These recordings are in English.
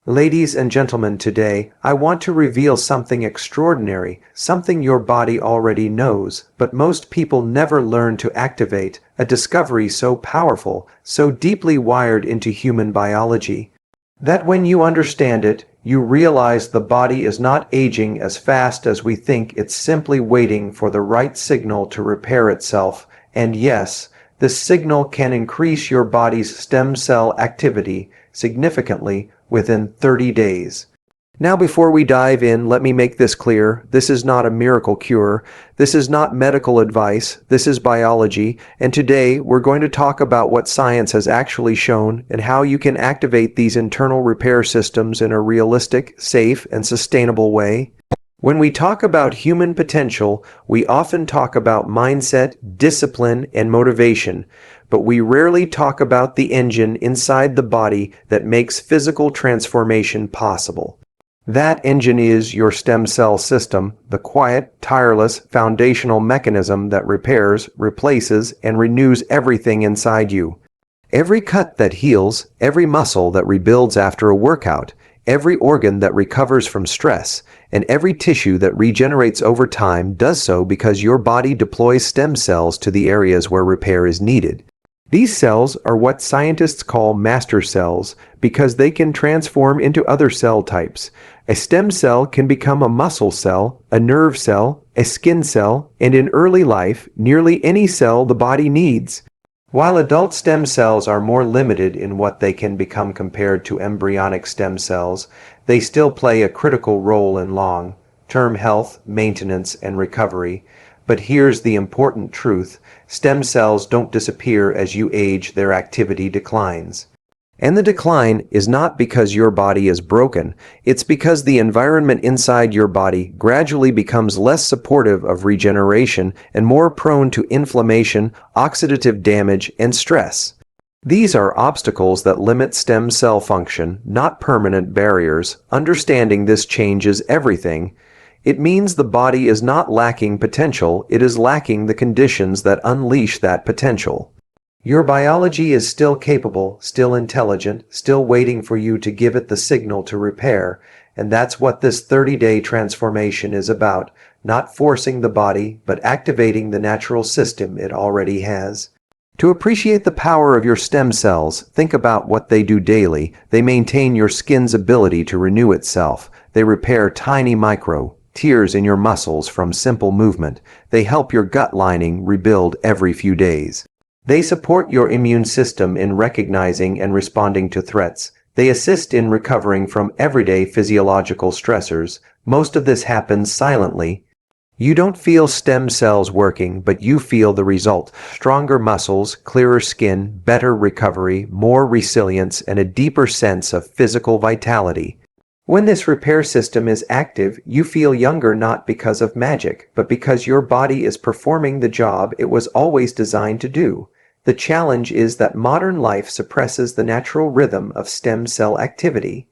Ladies and gentlemen, today I want to reveal something extraordinary, something your body already knows, but most people never learn to activate, a discovery so powerful, so deeply wired into human biology, that when you understand it, you realize the body is not aging as fast as we think. It's simply waiting for the right signal to repair itself. And yes, this signal can increase your body's stem cell activity significantly within 30 days. Now, before we dive in, let me make this clear. This is not a miracle cure. This is not medical advice. This is biology. And today, we're going to talk about what science has actually shown and how you can activate these internal repair systems in a realistic, safe, and sustainable way. When we talk about human potential, we often talk about mindset, discipline, and motivation, but we rarely talk about the engine inside the body that makes physical transformation possible. That engine is your stem cell system, the quiet, tireless, foundational mechanism that repairs, replaces, and renews everything inside you. Every cut that heals, every muscle that rebuilds after a workout, every organ that recovers from stress, and every tissue that regenerates over time does so because your body deploys stem cells to the areas where repair is needed. These cells are what scientists call master cells because they can transform into other cell types. A stem cell can become a muscle cell, a nerve cell, a skin cell, and in early life, nearly any cell the body needs. While adult stem cells are more limited in what they can become compared to embryonic stem cells, they still play a critical role in long-term health, maintenance, and recovery. But here's the important truth. Stem cells don't disappear as you age, their activity declines. And the decline is not because your body is broken. It's because the environment inside your body gradually becomes less supportive of regeneration and more prone to inflammation, oxidative damage, and stress. These are obstacles that limit stem cell function, not permanent barriers. Understanding this changes everything. It means the body is not lacking potential, it is lacking the conditions that unleash that potential. Your biology is still capable, still intelligent, still waiting for you to give it the signal to repair, and that's what this 30-day transformation is about, not forcing the body, but activating the natural system it already has. To appreciate the power of your stem cells, think about what they do daily. They maintain your skin's ability to renew itself. They repair tiny tears in your muscles from simple movement. They help your gut lining rebuild every few days. They support your immune system in recognizing and responding to threats. They assist in recovering from everyday physiological stressors. Most of this happens silently. You don't feel stem cells working, but you feel the result. Stronger muscles, clearer skin, better recovery, more resilience, and a deeper sense of physical vitality. When this repair system is active, you feel younger not because of magic, but because your body is performing the job it was always designed to do. The challenge is that modern life suppresses the natural rhythm of stem cell activity.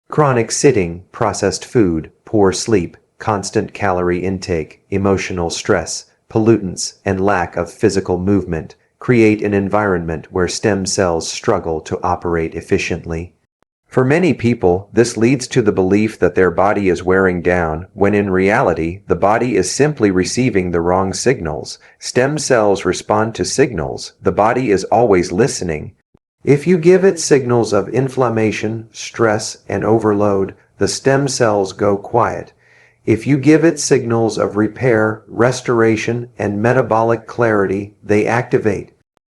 Chronic sitting, processed food, poor sleep, constant calorie intake, emotional stress, pollutants, and lack of physical movement create an environment where stem cells struggle to operate efficiently. For many people, this leads to the belief that their body is wearing down, when in reality, the body is simply receiving the wrong signals. Stem cells respond to signals. The body is always listening. If you give it signals of inflammation, stress, and overload, the stem cells go quiet. If you give it signals of repair, restoration, and metabolic clarity, they activate.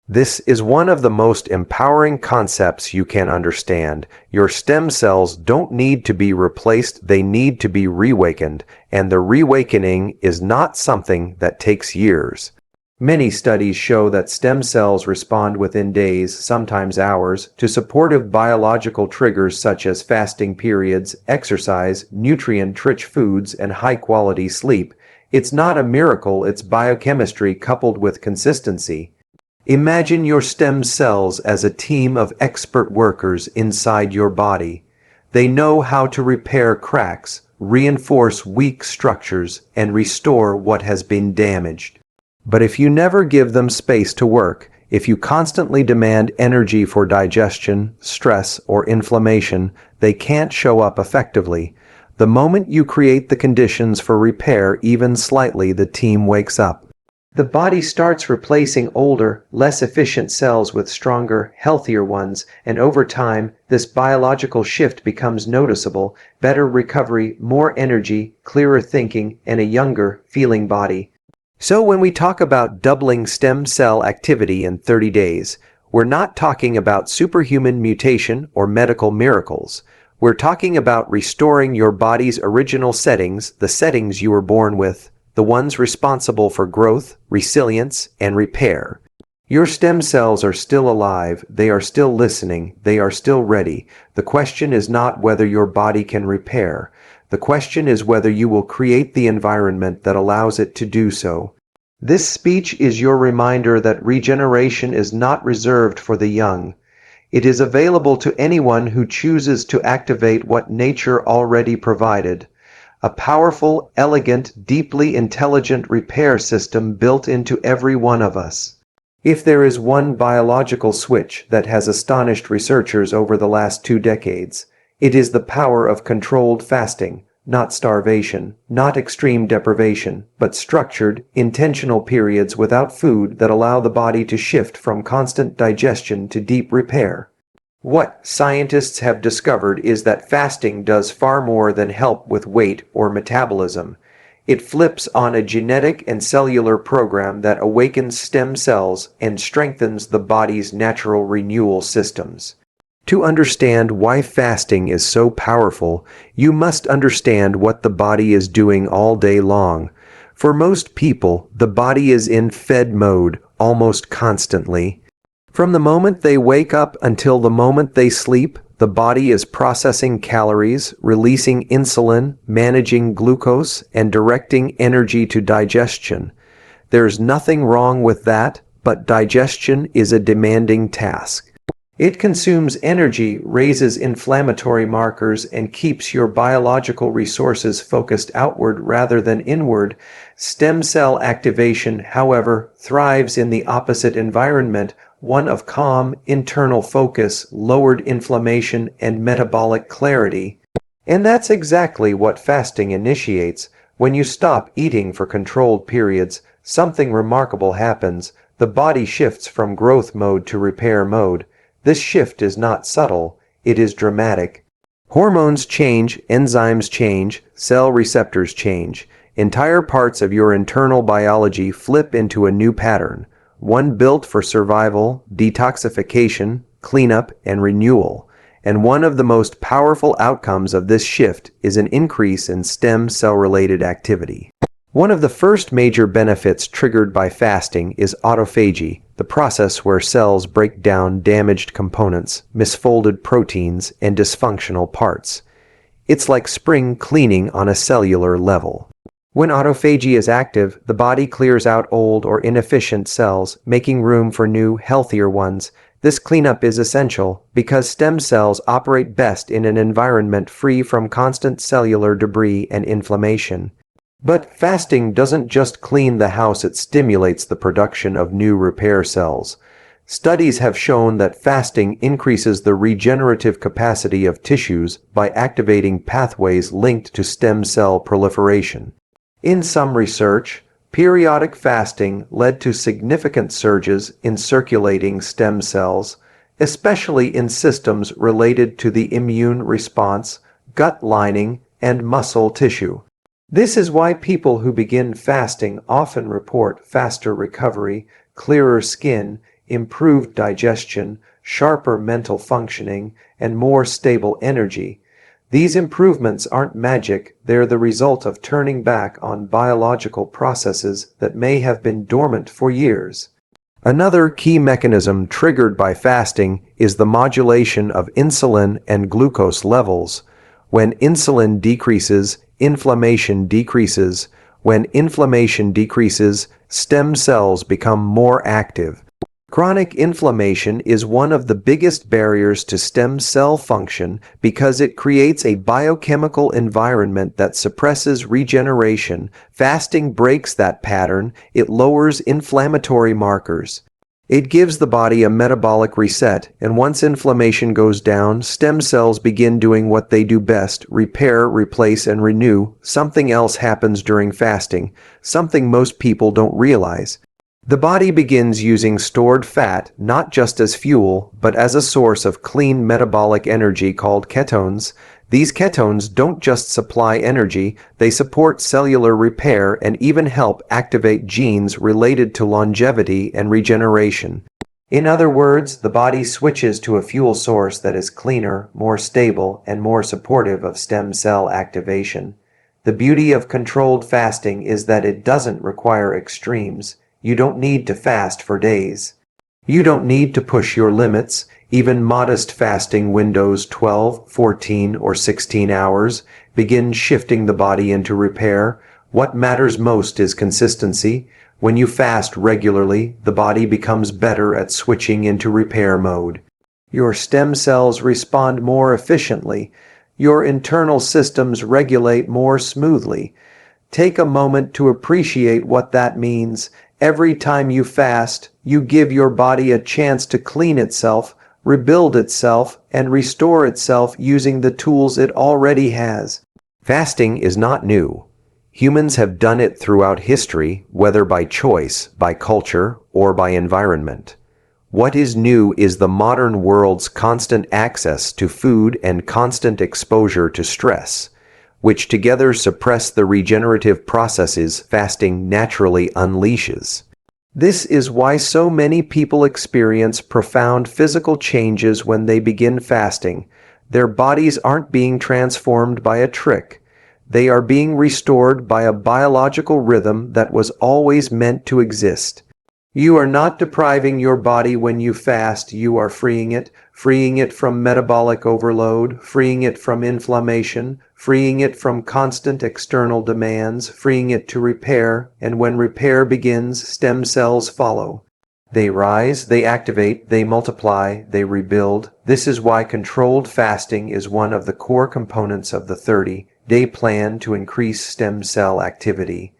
This is one of the most empowering concepts you can understand. Your stem cells don't need to be replaced, they need to be reawakened, and the reawakening is not something that takes years. Many studies show that stem cells respond within days, sometimes hours, to supportive biological triggers such as fasting periods, exercise, nutrient-rich foods, and high-quality sleep. It's not a miracle, it's biochemistry coupled with consistency. Imagine your stem cells as a team of expert workers inside your body. They know how to repair cracks, reinforce weak structures, and restore what has been damaged. But if you never give them space to work, If you constantly demand energy for digestion, stress, or inflammation, they can't show up effectively. The moment you create the conditions for repair even slightly, the team wakes up. The body starts replacing older, less efficient cells with stronger, healthier ones, and over time, this biological shift becomes noticeable: better recovery, more energy, clearer thinking, and a younger, feeling body. So when we talk about doubling stem cell activity in 30 days, we're not talking about superhuman mutation or medical miracles. We're talking about restoring your body's original settings, the settings you were born with, the ones responsible for growth, resilience, and repair. Your stem cells are still alive, they are still listening, they are still ready. The question is not whether your body can repair. The question is whether you will create the environment that allows it to do so. This speech is your reminder that regeneration is not reserved for the young. It is available to anyone who chooses to activate what nature already provided: a powerful, elegant, deeply intelligent repair system built into every one of us. If there is one biological switch that has astonished researchers over the last 2 decades, it is the power of controlled fasting, not starvation, not extreme deprivation, but structured, intentional periods without food that allow the body to shift from constant digestion to deep repair. What scientists have discovered is that fasting does far more than help with weight or metabolism. It flips on a genetic and cellular program that awakens stem cells and strengthens the body's natural renewal systems. To understand why fasting is so powerful, you must understand what the body is doing all day long. For most people, the body is in fed mode almost constantly. From the moment they wake up until the moment they sleep, the body is processing calories, releasing insulin, managing glucose, and directing energy to digestion. There's nothing wrong with that, but digestion is a demanding task. It consumes energy, raises inflammatory markers, and keeps your biological resources focused outward rather than inward. Stem cell activation, however, thrives in the opposite environment, one of calm, internal focus, lowered inflammation, and metabolic clarity. And that's exactly what fasting initiates. When you stop eating for controlled periods, something remarkable happens. The body shifts from growth mode to repair mode. This shift is not subtle, it is dramatic. Hormones change, enzymes change, cell receptors change. Entire parts of your internal biology flip into a new pattern, one built for survival, detoxification, cleanup, and renewal. And one of the most powerful outcomes of this shift is an increase in stem cell-related activity. One of the first major benefits triggered by fasting is autophagy, the process where cells break down damaged components, misfolded proteins, and dysfunctional parts. It's like spring cleaning on a cellular level. When autophagy is active, the body clears out old or inefficient cells, making room for new, healthier ones. This cleanup is essential because stem cells operate best in an environment free from constant cellular debris and inflammation. But fasting doesn't just clean the house, it stimulates the production of new repair cells. Studies have shown that fasting increases the regenerative capacity of tissues by activating pathways linked to stem cell proliferation. In some research, periodic fasting led to significant surges in circulating stem cells, especially in systems related to the immune response, gut lining, and muscle tissue. This is why people who begin fasting often report faster recovery, clearer skin, improved digestion, sharper mental functioning, and more stable energy. These improvements aren't magic, they're the result of turning back on biological processes that may have been dormant for years. Another key mechanism triggered by fasting is the modulation of insulin and glucose levels. When insulin decreases, inflammation decreases. When inflammation decreases, stem cells become more active. Chronic inflammation is one of the biggest barriers to stem cell function because it creates a biochemical environment that suppresses regeneration. Fasting breaks that pattern. It lowers inflammatory markers. It gives the body a metabolic reset, and once inflammation goes down, stem cells begin doing what they do best: repair, replace, and renew. Something else happens during fasting, something most people don't realize. The body begins using stored fat not just as fuel, but as a source of clean metabolic energy called ketones. These ketones don't just supply energy, they support cellular repair and even help activate genes related to longevity and regeneration. In other words, the body switches to a fuel source that is cleaner, more stable, and more supportive of stem cell activation. The beauty of controlled fasting is that it doesn't require extremes. You don't need to fast for days. You don't need to push your limits. Even modest fasting windows, 12, 14, or 16 hours, begin shifting the body into repair. What matters most is consistency. When you fast regularly, the body becomes better at switching into repair mode. Your stem cells respond more efficiently. Your internal systems regulate more smoothly. Take a moment to appreciate what that means. Every time you fast, you give your body a chance to clean itself, rebuild itself, and restore itself using the tools it already has. Fasting is not new. Humans have done it throughout history, whether by choice, by culture, or by environment. What is new is the modern world's constant access to food and constant exposure to stress, which together suppress the regenerative processes fasting naturally unleashes. This is why so many people experience profound physical changes when they begin fasting. Their bodies aren't being transformed by a trick. They are being restored by a biological rhythm that was always meant to exist. You are not depriving your body when you fast, you are freeing it from metabolic overload, freeing it from inflammation, freeing it from constant external demands, freeing it to repair, and when repair begins, stem cells follow. They rise, they activate, they multiply, they rebuild. This is why controlled fasting is one of the core components of the 30-day plan to increase stem cell activity.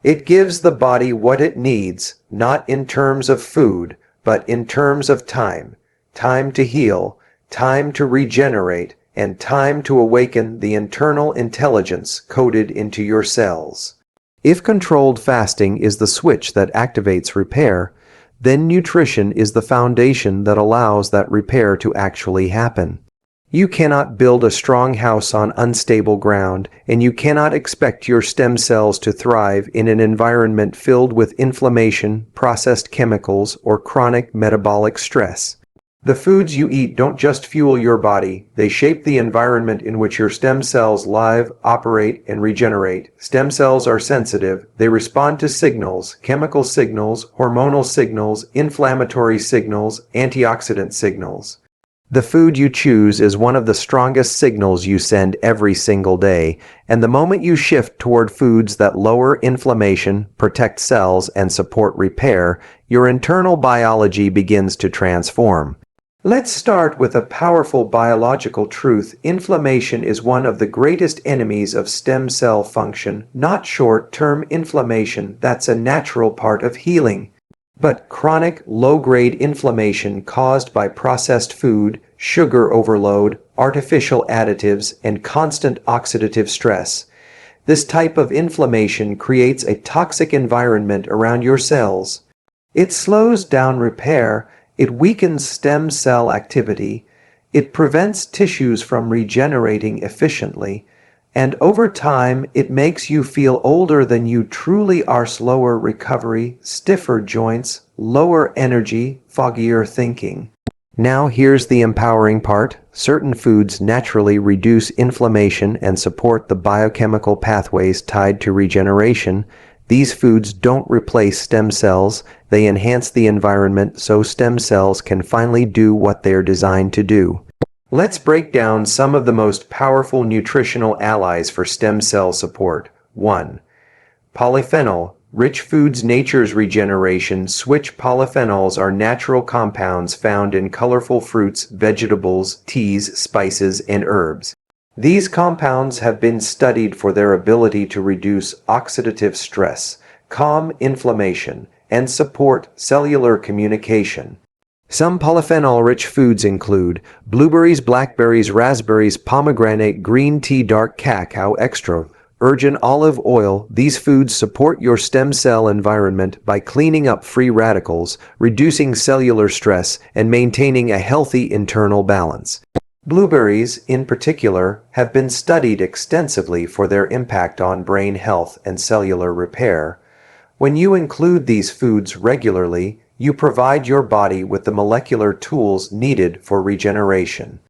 It gives the body what it needs, not in terms of food, but in terms of time. Time to heal, time to regenerate, and time to awaken the internal intelligence coded into your cells. If controlled fasting is the switch that activates repair, then nutrition is the foundation that allows that repair to actually happen. You cannot build a strong house on unstable ground, and you cannot expect your stem cells to thrive in an environment filled with inflammation, processed chemicals, or chronic metabolic stress. The foods you eat don't just fuel your body, they shape the environment in which your stem cells live, operate, and regenerate. Stem cells are sensitive. They respond to signals, chemical signals, hormonal signals, inflammatory signals, antioxidant signals. The food you choose is one of the strongest signals you send every single day, and the moment you shift toward foods that lower inflammation, protect cells, and support repair, your internal biology begins to transform. Let's start with a powerful biological truth. Inflammation is one of the greatest enemies of stem cell function, not short-term inflammation. That's a natural part of healing. But chronic, low-grade inflammation caused by processed food, sugar overload, artificial additives, and constant oxidative stress. This type of inflammation creates a toxic environment around your cells. It slows down repair, it weakens stem cell activity, it prevents tissues from regenerating efficiently, and over time it makes you feel older than you truly are. Slower recovery, stiffer joints, lower energy, foggier thinking. Now here's the empowering part. Certain foods naturally reduce inflammation and support the biochemical pathways tied to regeneration. These foods don't replace stem cells, they enhance the environment so stem cells can finally do what they're designed to do. Let's break down some of the most powerful nutritional allies for stem cell support. 1. Polyphenol. Rich foods. Nature's regeneration switch. Polyphenols are natural compounds found in colorful fruits, vegetables, teas, spices, and herbs. These compounds have been studied for their ability to reduce oxidative stress, calm inflammation, and support cellular communication. Some polyphenol-rich foods include blueberries, blackberries, raspberries, pomegranate, green tea, dark cacao, extra virgin olive oil. These foods support your stem cell environment by cleaning up free radicals, reducing cellular stress, and maintaining a healthy internal balance. Blueberries, in particular, have been studied extensively for their impact on brain health and cellular repair. When you include these foods regularly, you provide your body with the molecular tools needed for regeneration.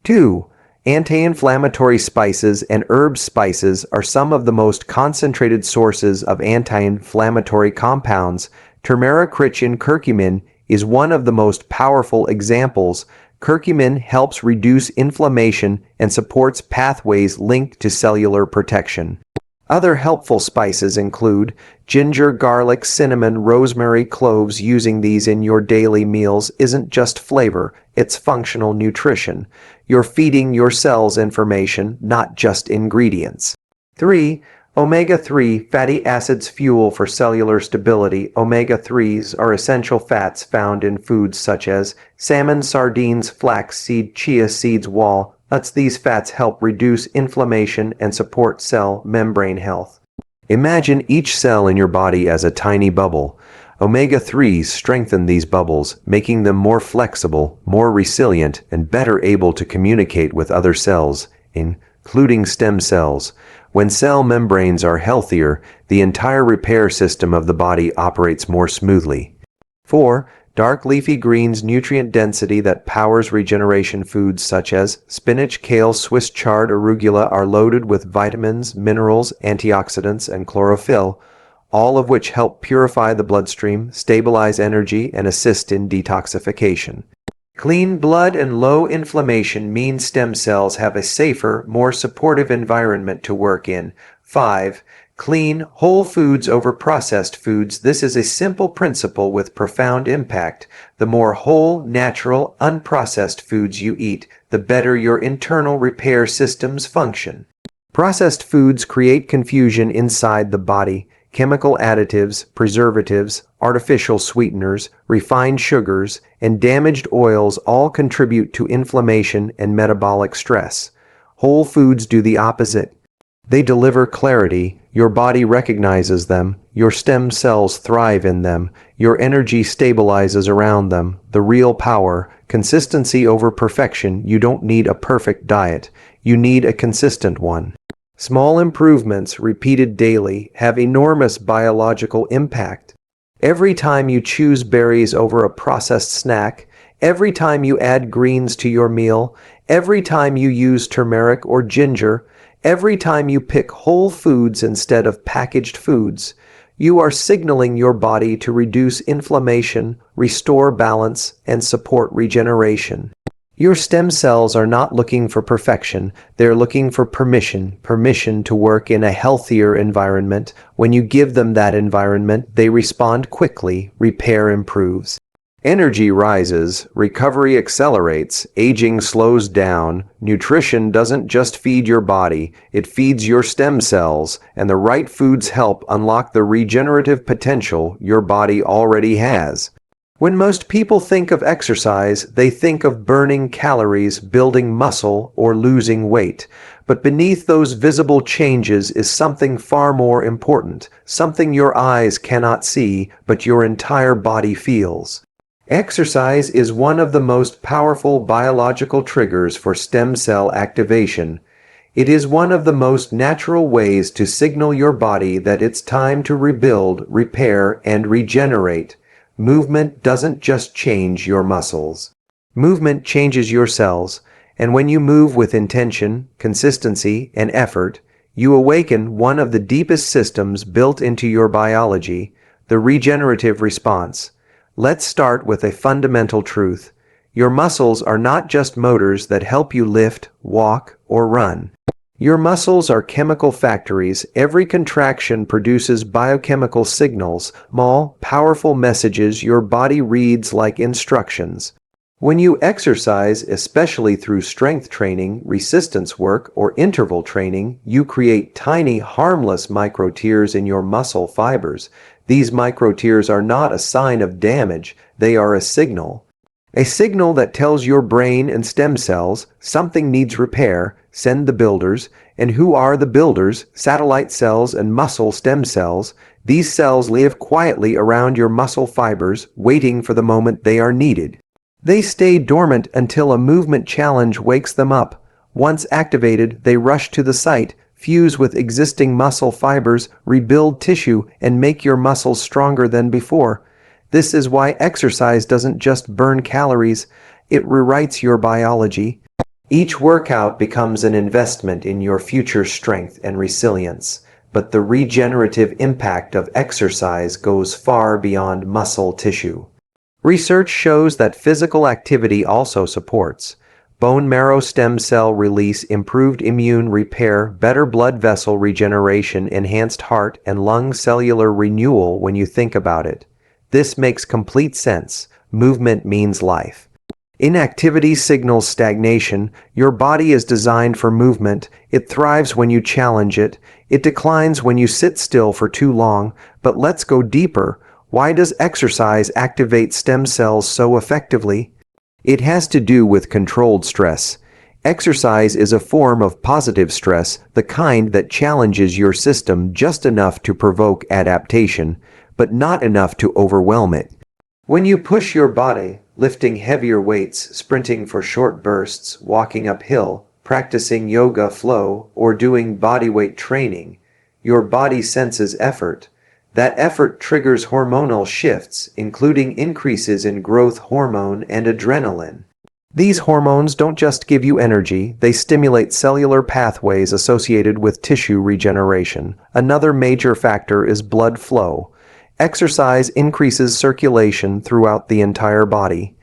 2. Anti-inflammatory spices and herb spices are some of the most concentrated sources of anti-inflammatory compounds. Turmeric-rich in curcumin is one of the most powerful examples. Curcumin helps reduce inflammation and supports pathways linked to cellular protection. Other helpful spices include ginger, garlic, cinnamon, rosemary, cloves. Using these in your daily meals isn't just flavor, it's functional nutrition. You're feeding your cells information, not just ingredients. 3. Omega-3 fatty acids fuel for cellular stability. Omega-3s are essential fats found in foods such as salmon, sardines, flaxseed, chia seeds, walnuts. These fats help reduce inflammation and support cell membrane health. Imagine each cell in your body as a tiny bubble. Omega-3s strengthen these bubbles, making them more flexible, more resilient, and better able to communicate with other cells, including stem cells. When cell membranes are healthier, the entire repair system of the body operates more smoothly. 4. Dark leafy greens, nutrient density that powers regeneration. Foods such as spinach, kale, Swiss chard, arugula are loaded with vitamins, minerals, antioxidants, and chlorophyll, all of which help purify the bloodstream, stabilize energy, and assist in detoxification. Clean blood and low inflammation mean stem cells have a safer, more supportive environment to work in. 5. Clean, whole foods over processed foods. This is a simple principle with profound impact. The more whole, natural, unprocessed foods you eat, the better your internal repair systems function. Processed foods create confusion inside the body. Chemical additives, preservatives, artificial sweeteners, refined sugars, and damaged oils all contribute to inflammation and metabolic stress. Whole foods do the opposite. They deliver clarity. Your body recognizes them. Your stem cells thrive in them. Your energy stabilizes around them. The real power, consistency over perfection. You don't need a perfect diet. You need a consistent one. Small improvements repeated daily have enormous biological impact. Every time you choose berries over a processed snack, every time you add greens to your meal, every time you use turmeric or ginger, every time you pick whole foods instead of packaged foods, you are signaling your body to reduce inflammation, restore balance, and support regeneration. Your stem cells are not looking for perfection, they're looking for permission to work in a healthier environment. When you give them that environment, they respond quickly, repair improves. Energy rises, recovery accelerates, aging slows down. Nutrition doesn't just feed your body, it feeds your stem cells, and the right foods help unlock the regenerative potential your body already has. When most people think of exercise, they think of burning calories, building muscle, or losing weight. But beneath those visible changes is something far more important, something your eyes cannot see, but your entire body feels. Exercise is one of the most powerful biological triggers for stem cell activation. It is one of the most natural ways to signal your body that it's time to rebuild, repair, and regenerate. Movement doesn't just change your muscles. Movement changes your cells, and when you move with intention, consistency, and effort, you awaken one of the deepest systems built into your biology, the regenerative response. Let's start with a fundamental truth. Your muscles are not just motors that help you lift, walk, or run. Your muscles are chemical factories. Every contraction produces biochemical signals, small, powerful messages your body reads like instructions. When you exercise, especially through strength training, resistance work, or interval training, you create tiny, harmless micro-tears in your muscle fibers. These micro-tears are not a sign of damage, they are a signal. A signal that tells your brain and stem cells something needs repair. Send the builders. And who are the builders? Satellite cells and muscle stem cells. These cells live quietly around your muscle fibers, waiting for the moment they are needed. They stay dormant until a movement challenge wakes them up. Once activated, they rush to the site, fuse with existing muscle fibers, rebuild tissue, and make your muscles stronger than before. This is why exercise doesn't just burn calories, it rewrites your biology. Each workout becomes an investment in your future strength and resilience, but the regenerative impact of exercise goes far beyond muscle tissue. Research shows that physical activity also supports bone marrow stem cell release, improved immune repair, better blood vessel regeneration, enhanced heart and lung cellular renewal when you think about it. This makes complete sense. Movement means life. Inactivity signals stagnation. Your body is designed for movement. It thrives when you challenge it. It declines when you sit still for too long. But let's go deeper. Why does exercise activate stem cells so effectively? It has to do with controlled stress. Exercise is a form of positive stress, the kind that challenges your system just enough to provoke adaptation, but not enough to overwhelm it. When you push your body, lifting heavier weights, sprinting for short bursts, walking uphill, practicing yoga flow, or doing bodyweight training, your body senses effort. That effort triggers hormonal shifts, including increases in growth hormone and adrenaline. These hormones don't just give you energy, they stimulate cellular pathways associated with tissue regeneration. Another major factor is blood flow. Exercise increases circulation throughout the entire body.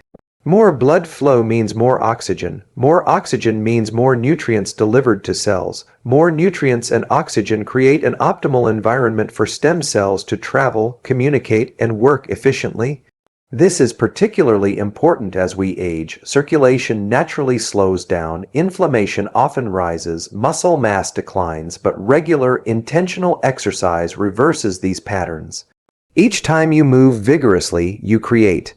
More blood flow means more oxygen. More oxygen means more nutrients delivered to cells. More nutrients and oxygen create an optimal environment for stem cells to travel, communicate, and work efficiently. This is particularly important as we age. Circulation naturally slows down, inflammation often rises, muscle mass declines, but regular, intentional exercise reverses these patterns. Each time you move vigorously, you create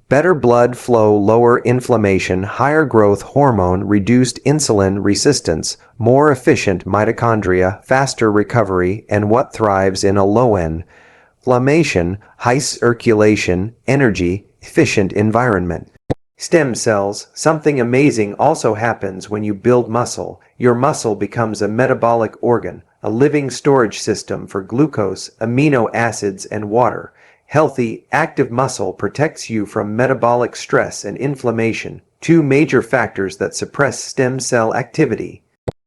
better blood flow, lower inflammation, higher growth hormone, reduced insulin resistance, more efficient mitochondria, faster recovery, and what thrives in a low inflammation, high circulation, energy, efficient environment. Stem cells. Something amazing also happens when you build muscle. Your muscle becomes a metabolic organ, a living storage system for glucose, amino acids, and water. Healthy, active muscle protects you from metabolic stress and inflammation, two major factors that suppress stem cell activity.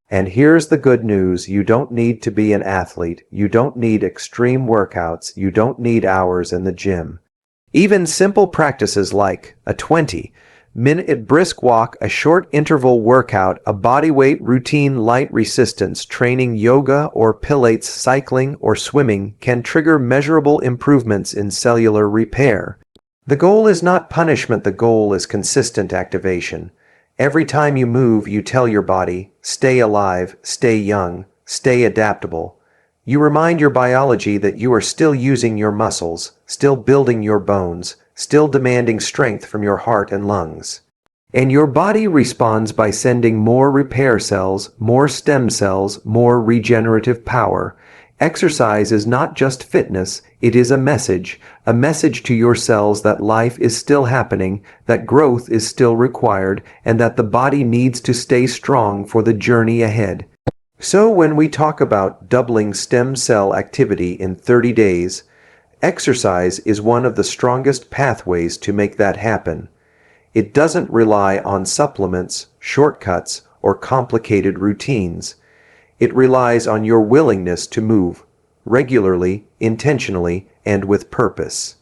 And here's the good news: you don't need to be an athlete, you don't need extreme workouts, you don't need hours in the gym. Even simple practices like a 20-minute brisk walk, a short interval workout, a bodyweight routine, light resistance training, yoga or pilates, cycling or swimming can trigger measurable improvements in cellular repair. The goal is not punishment, the goal is consistent activation. Every time you move, you tell your body, stay alive, stay young, stay adaptable. You remind your biology that you are still using your muscles, still building your bones, still demanding strength from your heart and lungs. And your body responds by sending more repair cells, more stem cells, more regenerative power. Exercise is not just fitness, it is a message to your cells that life is still happening, that growth is still required, and that the body needs to stay strong for the journey ahead. So when we talk about doubling stem cell activity in 30 days, exercise is one of the strongest pathways to make that happen. It doesn't rely on supplements, shortcuts, or complicated routines. It relies on your willingness to move, regularly, intentionally, and with purpose.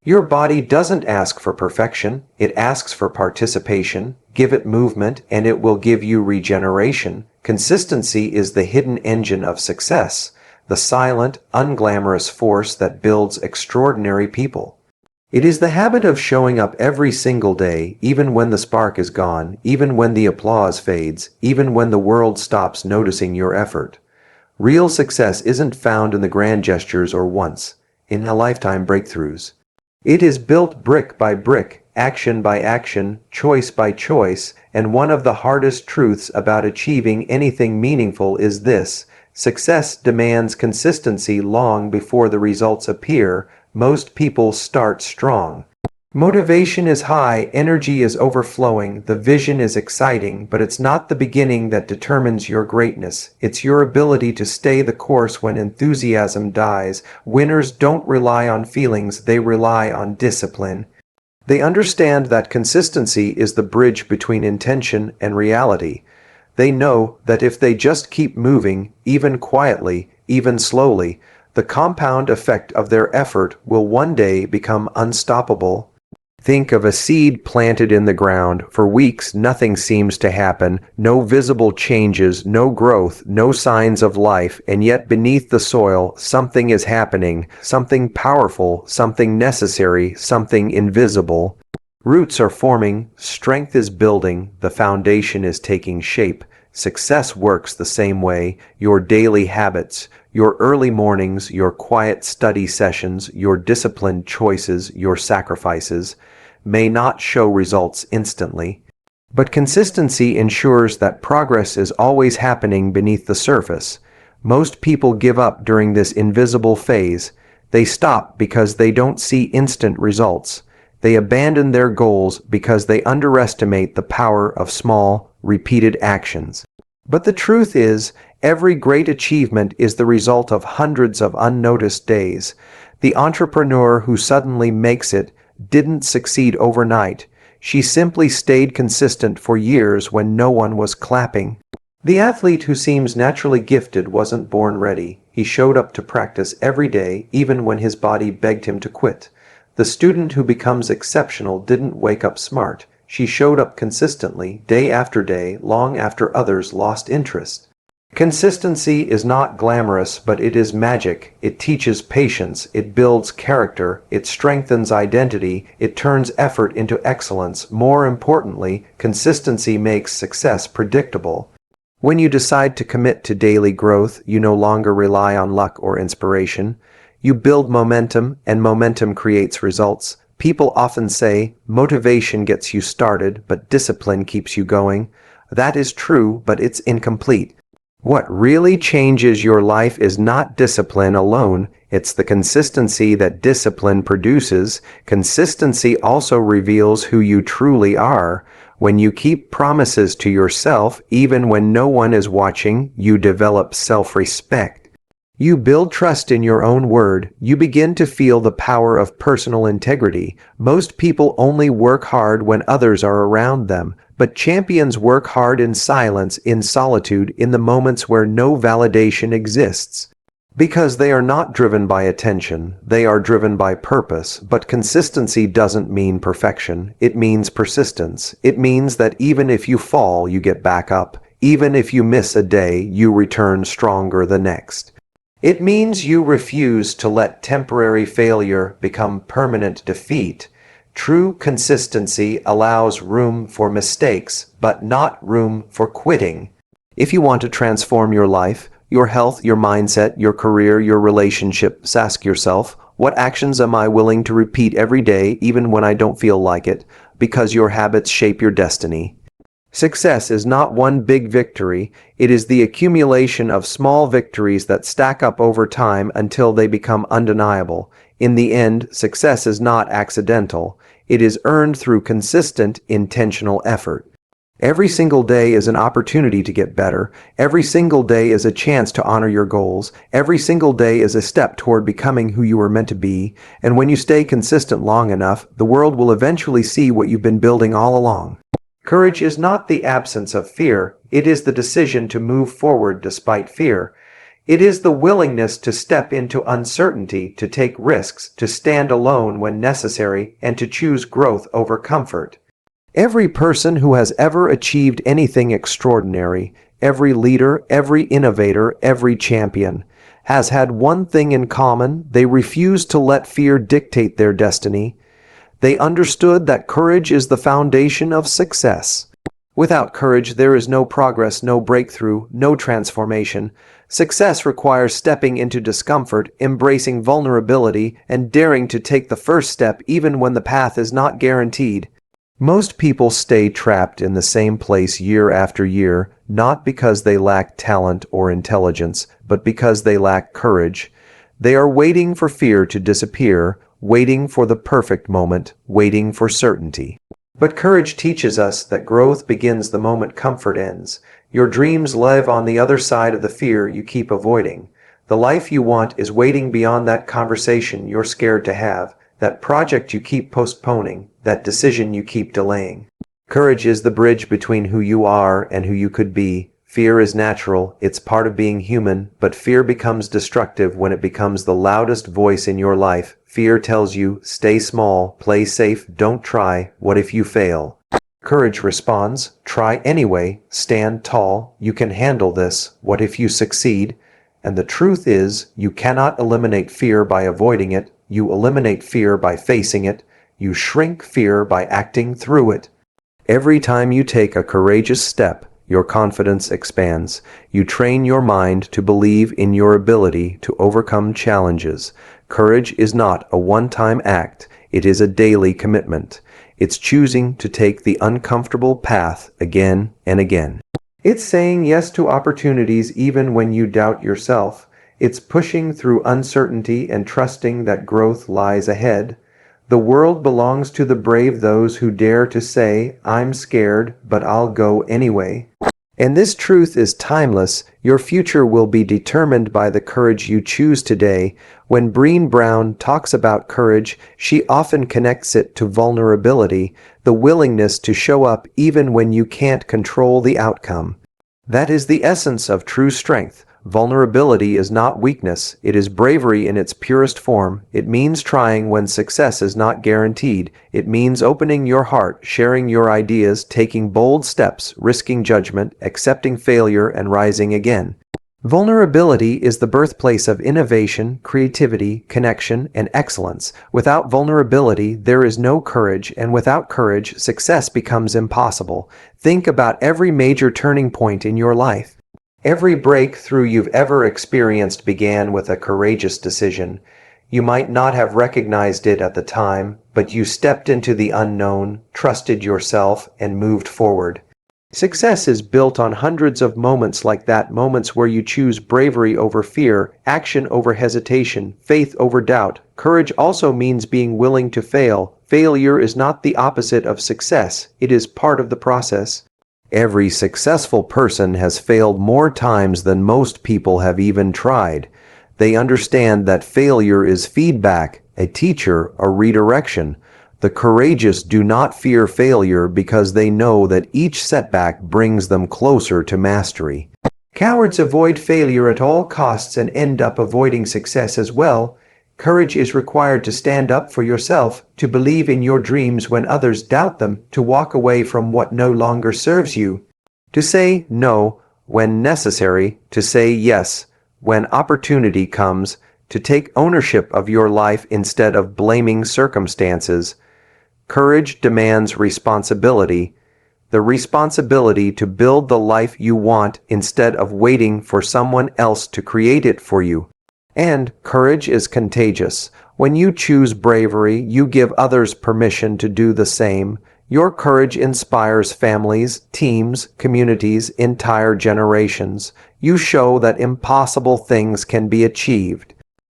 Your body doesn't ask for perfection, it asks for participation. Give it movement, and it will give you regeneration. Consistency is the hidden engine of success, the silent, unglamorous force that builds extraordinary people. It is the habit of showing up every single day, even when the spark is gone, even when the applause fades, even when the world stops noticing your effort. Real success isn't found in the grand gestures or once in a lifetime breakthroughs. It is built brick by brick, action by action, choice by choice, and one of the hardest truths about achieving anything meaningful is this: success demands consistency long before the results appear. Most people start strong. Motivation is high, energy is overflowing, the vision is exciting, but it's not the beginning that determines your greatness. It's your ability to stay the course when enthusiasm dies. Winners don't rely on feelings, they rely on discipline. They understand that consistency is the bridge between intention and reality. They know that if they just keep moving, even quietly, even slowly, the compound effect of their effort will one day become unstoppable. Think of a seed planted in the ground. For weeks, nothing seems to happen, no visible changes, no growth, no signs of life, and yet beneath the soil, something is happening, something powerful, something necessary, something invisible. Roots are forming, strength is building, the foundation is taking shape. Success works the same way. Your daily habits, your early mornings, your quiet study sessions, your disciplined choices, your sacrifices, may not show results instantly, but consistency ensures that progress is always happening beneath the surface. Most people give up during this invisible phase. They stop because they don't see instant results. They abandon their goals because they underestimate the power of small, repeated actions. But the truth is, every great achievement is the result of hundreds of unnoticed days. The entrepreneur who suddenly makes it didn't succeed overnight. She simply stayed consistent for years when no one was clapping. The athlete who seems naturally gifted wasn't born ready. He showed up to practice every day, even when his body begged him to quit. The student who becomes exceptional didn't wake up smart. She showed up consistently, day after day, long after others lost interest. Consistency is not glamorous, but it is magic. It teaches patience, it builds character, it strengthens identity, it turns effort into excellence. More importantly, consistency makes success predictable. When you decide to commit to daily growth, you no longer rely on luck or inspiration. You build momentum, and momentum creates results. People often say, motivation gets you started, but discipline keeps you going. That is true, but it's incomplete. What really changes your life is not discipline alone, it's the consistency that discipline produces. Consistency also reveals who you truly are. When you keep promises to yourself, even when no one is watching, you develop self-respect. You build trust in your own word. You begin to feel the power of personal integrity. Most people only work hard when others are around them, but champions work hard in silence, in solitude, in the moments where no validation exists. Because they are not driven by attention, they are driven by purpose. But consistency doesn't mean perfection. It means persistence. It means that even if you fall, you get back up. Even if you miss a day, you return stronger the next. It means you refuse to let temporary failure become permanent defeat. True consistency allows room for mistakes, but not room for quitting. If you want to transform your life, your health, your mindset, your career, your relationships, ask yourself, what actions am I willing to repeat every day, even when I don't feel like it? Because your habits shape your destiny. Success is not one big victory, it is the accumulation of small victories that stack up over time until they become undeniable. In the end, success is not accidental, it is earned through consistent, intentional effort. Every single day is an opportunity to get better. Every single day is a chance to honor your goals. Every single day is a step toward becoming who you were meant to be. And when you stay consistent long enough, the world will eventually see what you've been building all along. Courage is not the absence of fear, it is the decision to move forward despite fear. It is the willingness to step into uncertainty, to take risks, to stand alone when necessary, and to choose growth over comfort. Every person who has ever achieved anything extraordinary, every leader, every innovator, every champion, has had one thing in common: they refused to let fear dictate their destiny. They understood that courage is the foundation of success. Without courage, there is no progress, no breakthrough, no transformation. Success requires stepping into discomfort, embracing vulnerability, and daring to take the first step even when the path is not guaranteed. Most people stay trapped in the same place year after year, not because they lack talent or intelligence, but because they lack courage. They are waiting for fear to disappear, waiting for the perfect moment, waiting for certainty. But courage teaches us that growth begins the moment comfort ends. Your dreams live on the other side of the fear you keep avoiding. The life you want is waiting beyond that conversation you're scared to have, that project you keep postponing, that decision you keep delaying. Courage is the bridge between who you are and who you could be. Fear is natural, it's part of being human, but fear becomes destructive when it becomes the loudest voice in your life. Fear tells you, stay small, play safe, don't try, what if you fail? Courage responds, try anyway, stand tall, you can handle this, what if you succeed? And the truth is, you cannot eliminate fear by avoiding it, you eliminate fear by facing it, you shrink fear by acting through it. Every time you take a courageous step, your confidence expands. You train your mind to believe in your ability to overcome challenges. Courage is not a one-time act, it is a daily commitment. It's choosing to take the uncomfortable path again and again. It's saying yes to opportunities even when you doubt yourself. It's pushing through uncertainty and trusting that growth lies ahead. The world belongs to the brave, those who dare to say, I'm scared, but I'll go anyway. And this truth is timeless. Your future will be determined by the courage you choose today. When Brené Brown talks about courage, she often connects it to vulnerability, the willingness to show up even when you can't control the outcome. That is the essence of true strength. Vulnerability is not weakness, it is bravery in its purest form. It means trying when success is not guaranteed. It means opening your heart, sharing your ideas, taking bold steps, risking judgment, accepting failure, and rising again. Vulnerability is the birthplace of innovation, creativity, connection, and excellence. Without vulnerability, there is no courage, and without courage, success becomes impossible. Think about every major turning point in your life. Every breakthrough you've ever experienced began with a courageous decision. You might not have recognized it at the time, but you stepped into the unknown, trusted yourself, and moved forward. Success is built on hundreds of moments like that, moments where you choose bravery over fear, action over hesitation, faith over doubt. Courage also means being willing to fail. Failure is not the opposite of success, it is part of the process. Every successful person has failed more times than most people have even tried. They understand that failure is feedback, a teacher, a redirection. The courageous do not fear failure because they know that each setback brings them closer to mastery. Cowards avoid failure at all costs and end up avoiding success as well. Courage is required to stand up for yourself, to believe in your dreams when others doubt them, to walk away from what no longer serves you, to say no when necessary, to say yes when opportunity comes, to take ownership of your life instead of blaming circumstances. Courage demands responsibility, the responsibility to build the life you want instead of waiting for someone else to create it for you. And courage is contagious. When you choose bravery, you give others permission to do the same. Your courage inspires families, teams, communities, entire generations. You show that impossible things can be achieved.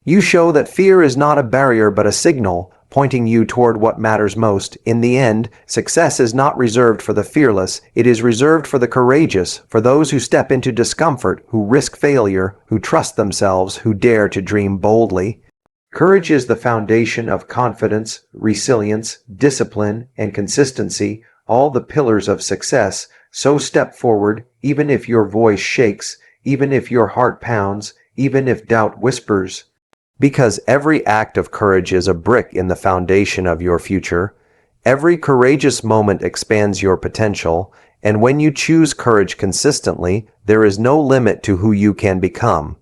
You show that fear is not a barrier but a signal, pointing you toward what matters most. In the end, success is not reserved for the fearless, it is reserved for the courageous, for those who step into discomfort, who risk failure, who trust themselves, who dare to dream boldly. Courage is the foundation of confidence, resilience, discipline, and consistency, all the pillars of success. So step forward, even if your voice shakes, even if your heart pounds, even if doubt whispers. Because every act of courage is a brick in the foundation of your future. Every courageous moment expands your potential, and when you choose courage consistently, there is no limit to who you can become.